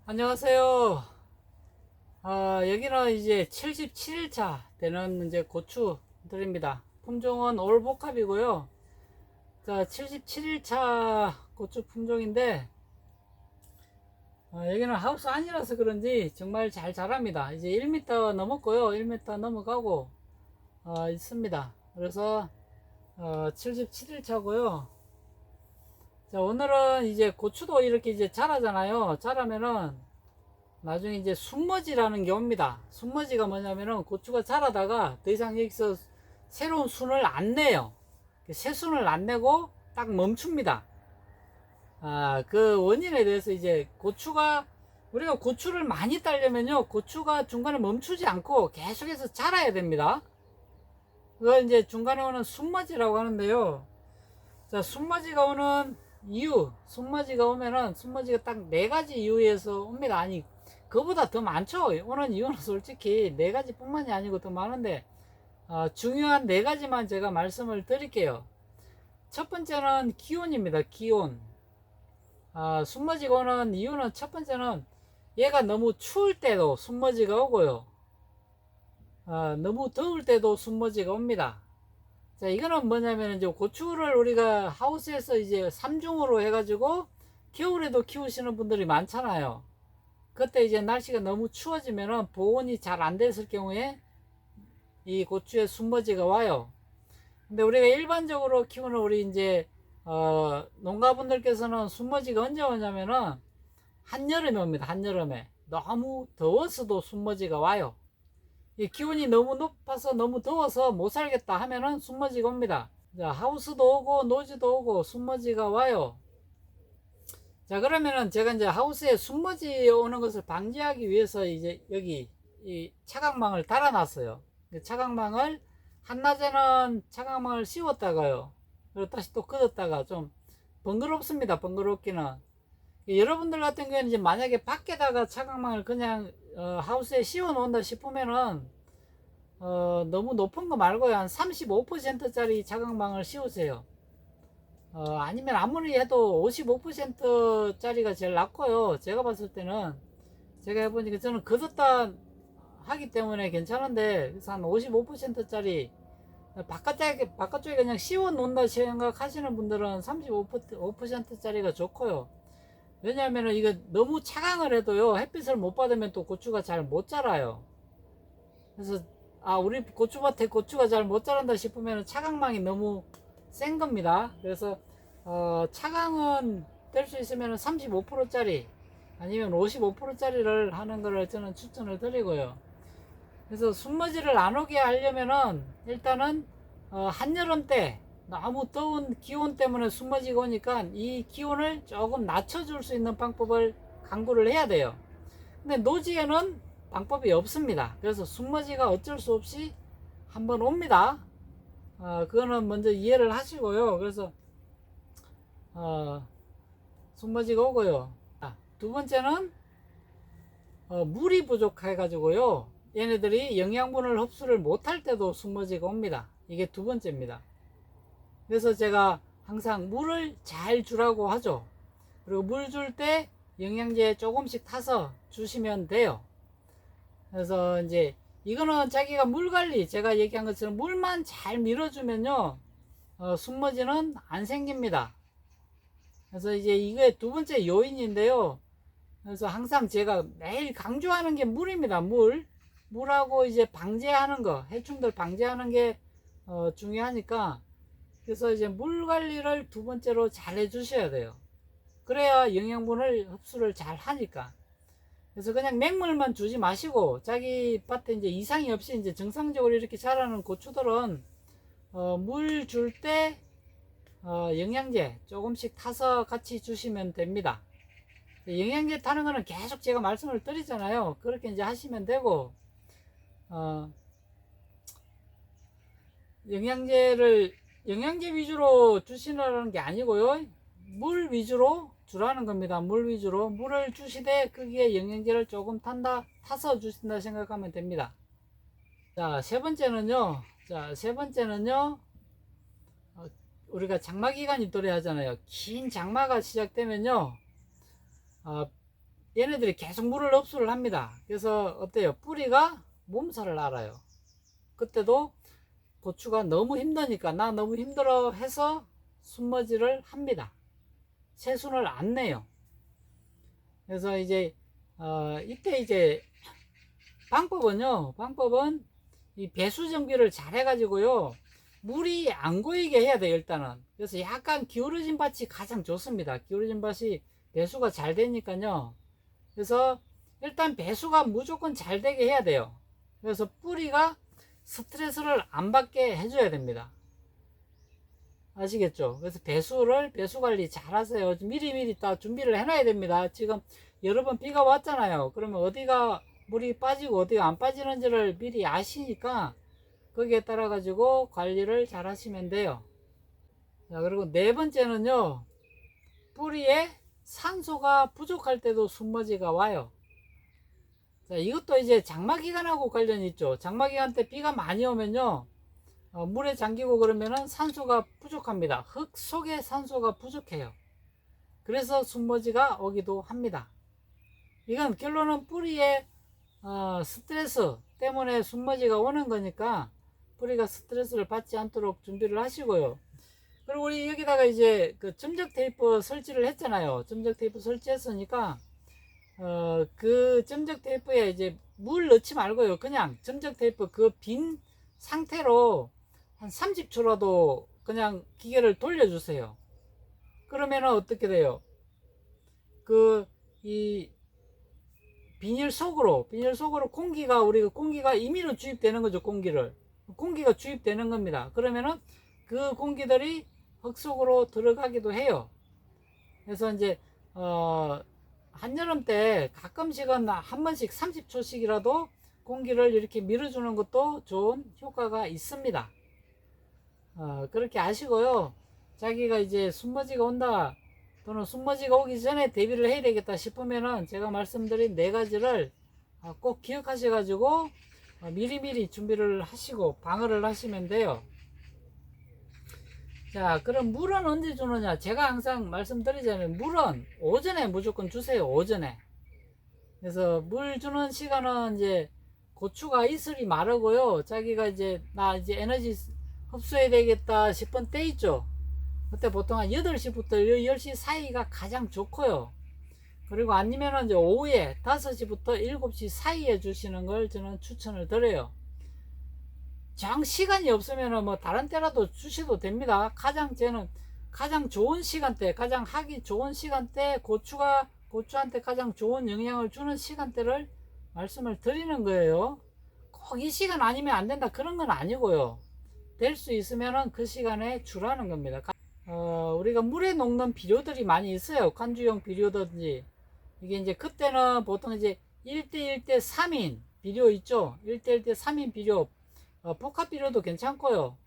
안녕하세요. 여기는 이제 77일차 되는 이제 고추들입니다. 품종은 올복합이고요. 자, 77일차 고추 품종인데, 여기는 하우스 안이라서 그런지 정말 잘 자랍니다. 이제 1m 넘었고요. 1m 넘어가고, 있습니다. 그래서, 77일차고요. 자, 오늘은 이제 고추도 이렇게 이제 자라잖아요. 자라면은, 나중에 이제 순머지라는 게 옵니다. 순머지가 뭐냐면은 고추가 자라다가 더 이상 여기서 새로운 순을 안 내요. 새 순을 안 내고 딱 멈춥니다. 그 원인에 대해서 이제 우리가 고추를 많이 따려면요, 고추가 중간에 멈추지 않고 계속해서 자라야 됩니다. 그걸 이제 중간에 오는 순머지라고 하는데요. 자, 순머지가 오는 이유, 순머지가 오면은 순머지가 딱 네 가지 이유에서 옵니다. 아니, 그보다 더 많죠. 오는 이유는 솔직히 네 가지 뿐만이 아니고 더 많은데, 중요한 네 가지만 제가 말씀을 드릴게요. 첫 번째는 기온입니다. 기온. 순머지가 오는 이유는 첫 번째는 얘가 너무 추울 때도 순머지가 오고요. 너무 더울 때도 순머지가 옵니다. 자, 이거는 뭐냐면 이제 고추를 우리가 하우스에서 이제 3중으로 해가지고 겨울에도 키우시는 분들이 많잖아요. 그때 이제 날씨가 너무 추워지면은 보온이 잘 안 됐을 경우에 이 고추에 순머지가 와요. 근데 우리가 일반적으로 키우는 우리 이제 농가분들께서는 순머지가 언제 오냐면은 한여름에 옵니다. 한여름에 너무 더워서도 순머지가 와요. 이 기온이 너무 높아서 너무 더워서 못 살겠다 하면은 순머지가 옵니다. 자, 하우스도 오고 노지도 오고 순머지가 와요. 자, 그러면은 제가 이제 하우스에 순머지 오는 것을 방지하기 위해서 이제 여기 이 차광망을 달아놨어요. 차광망을 한낮에는 차광망을 씌웠다가요, 그리고 다시 또 걷었다가 좀 번거롭습니다. 번거롭기는. 여러분들 같은 경우에는 이제 만약에 밖에다가 차광망을 그냥 하우스에 씌워 놓는다 싶으면은 너무 높은 거 말고요, 한 35%짜리 차광망을 씌우세요. 아니면 아무리 해도 55%짜리가 제일 낫고요. 제가 봤을 때는, 제가 해보니까 저는 걷었다 하기 때문에 괜찮은데, 그래서 한 55%짜리 바깥쪽에 그냥 씌워 놓는다 생각하시는 분들은 35%짜리가 좋고요. 왜냐하면 이거 너무 차광을 해도요, 햇빛을 못 받으면 또 고추가 잘 못 자라요. 그래서 우리 고추밭에 고추가 잘 못 자란다 싶으면 차광망이 너무 센 겁니다. 그래서 차광은 될 수 있으면 35%짜리 아니면 55%짜리를 하는 것을 저는 추천을 드리고요. 그래서 순머지를 안 오게 하려면은 일단은 한여름 때 너무 더운 기온 때문에 순머지가 오니까 이 기온을 조금 낮춰줄 수 있는 방법을 강구를 해야 돼요. 근데 노지에는 방법이 없습니다. 그래서 순머지가 어쩔 수 없이 한번 옵니다. 그거는 먼저 이해를 하시고요. 그래서 순머지가 오고요. 두 번째는 물이 부족해 가지고요, 얘네들이 영양분을 흡수를 못할 때도 순머지가 옵니다. 이게 두 번째입니다. 그래서 제가 항상 물을 잘 주라고 하죠. 그리고 물 줄 때 영양제 조금씩 타서 주시면 돼요. 그래서 이제 이거는 자기가 물 관리, 제가 얘기한 것처럼 물만 잘 밀어주면요, 순머지는 안 생깁니다. 그래서 이제 이게 두 번째 요인인데요. 그래서 항상 제가 매일 강조하는 게 물입니다. 물하고 이제 방제하는 거, 해충들 방제하는 게 중요하니까. 그래서 이제 물 관리를 두 번째로 잘 해주셔야 돼요. 그래야 영양분을 흡수를 잘 하니까. 그래서 그냥 맹물만 주지 마시고, 자기 밭에 이제 이상이 없이 이제 정상적으로 이렇게 자라는 고추들은 물 줄 때 영양제 조금씩 타서 같이 주시면 됩니다. 영양제 타는 거는 계속 제가 말씀을 드리잖아요. 그렇게 이제 하시면 되고, 영양제 위주로 주시라는 게 아니고요, 물 위주로 주라는 겁니다. 물 위주로 물을 주시되 거기에 영양제를 조금 타서 주신다 생각하면 됩니다. 세 번째는요, 우리가 장마 기간이 도래하잖아요. 긴 장마가 시작되면요, 얘네들이 계속 물을 흡수를 합니다. 그래서 어때요? 뿌리가 몸살을 앓아요. 그때도 고추가 너무 힘드니까 나 너무 힘들어 해서 숨머지를 합니다. 새순을 안 내요. 그래서 이제 이때 이제 방법은 이 배수 정비를 잘 해가지고요, 물이 안 고이게 해야 돼요. 일단은. 그래서 약간 기울어진 밭이 가장 좋습니다. 기울어진 밭이 배수가 잘 되니까요. 그래서 일단 배수가 무조건 잘 되게 해야 돼요. 그래서 뿌리가 스트레스를 안 받게 해줘야 됩니다. 아시겠죠? 그래서 배수 관리 잘 하세요. 미리미리 다 준비를 해놔야 됩니다. 지금 여러 번 비가 왔잖아요. 그러면 어디가 물이 빠지고 어디가 안 빠지는지를 미리 아시니까 거기에 따라 가지고 관리를 잘 하시면 돼요. 자, 그리고 네 번째는요, 뿌리에 산소가 부족할 때도 숨머지가 와요. 자, 이것도 이제 장마기간하고 관련이 있죠. 장마기간 때 비가 많이 오면요, 물에 잠기고 그러면은 산소가 부족합니다. 흙 속에 산소가 부족해요. 그래서 숨머지가 오기도 합니다. 이건 결론은 뿌리에 스트레스 때문에 숨머지가 오는 거니까 뿌리가 스트레스를 받지 않도록 준비를 하시고요. 그리고 우리 여기다가 이제 그 점적 테이프 설치를 했잖아요. 점적 테이프 설치했으니까 그 점적 테이프에 이제 물 넣지 말고요. 그냥 점적 테이프 그 빈 상태로 한 30초라도 그냥 기계를 돌려주세요. 그러면 어떻게 돼요? 이 비닐 속으로 공기가 임의로 주입되는 거죠. 공기가 주입되는 겁니다. 그러면은 그 공기들이 흙 속으로 들어가기도 해요. 그래서 이제 한여름 때 가끔씩은 한 번씩 30초씩이라도 공기를 이렇게 밀어주는 것도 좋은 효과가 있습니다. 그렇게 아시고요. 자기가 이제 숨머지가 온다, 또는 숨머지가 오기 전에 대비를 해야 되겠다 싶으면은 제가 말씀드린 네 가지를 꼭 기억하셔가지고 미리미리 준비를 하시고 방어를 하시면 돼요. 자, 그럼 물은 언제 주느냐? 제가 항상 말씀드리잖아요. 물은 오전에 무조건 주세요. 오전에. 그래서 물 주는 시간은 이제 고추가 이슬이 마르고요, 자기가 이제 나 이제 에너지 흡수해야 되겠다 싶은 때 있죠. 그때 보통 한 8시부터 10시 사이가 가장 좋고요. 그리고 아니면은 이제 오후에 5시부터 7시 사이에 주시는 걸 저는 추천을 드려요. 정 시간이 없으면은 뭐 다른 때라도 주셔도 됩니다. 저는 가장 좋은 시간대, 가장 하기 좋은 시간대, 고추한테 가장 좋은 영향을 주는 시간대를 말씀을 드리는 거예요. 꼭 이 시간 아니면 안 된다 그런 건 아니고요. 될 수 있으면은 그 시간에 주라는 겁니다. 우리가 물에 녹는 비료들이 많이 있어요. 관주용 비료든지. 이게 이제 그때는 보통 이제 1대1대 3인 비료 있죠. 1대1대 3인 비료, 복합 비료도 괜찮고요.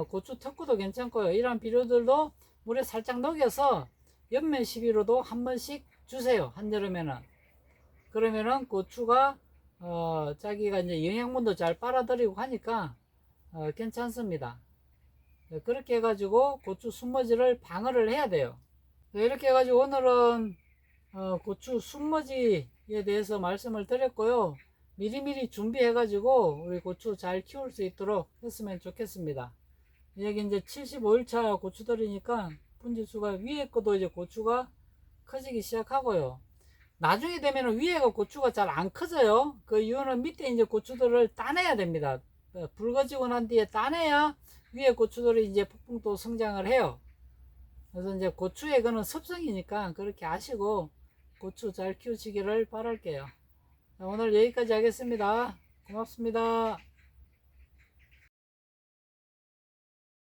고추 특구도 괜찮고요. 이런 비료들도 물에 살짝 녹여서 옆면 시비로도 한 번씩 주세요. 한여름에는. 그러면은 고추가 자기가 이제 영양분도 잘 빨아들이고 하니까 괜찮습니다. 그렇게 해가지고 고추 숨머지를 방어를 해야 돼요. 이렇게 해가지고 오늘은 고추 숨머지에 대해서 말씀을 드렸고요. 미리미리 준비해가지고 우리 고추 잘 키울 수 있도록 했으면 좋겠습니다. 여기 이제 75일차 고추들이니까 분지수가 위에 것도 이제 고추가 커지기 시작하고요. 나중에 되면 위에가 고추가 잘 안 커져요. 그 이유는 밑에 이제 고추들을 따내야 됩니다. 붉어지고 난 뒤에 따내야 위에 고추들이 이제 폭풍 또 성장을 해요. 그래서 이제 고추의 그는 습성이니까 그렇게 아시고 고추 잘 키우시기를 바랄게요. 오늘 여기까지 하겠습니다. 고맙습니다.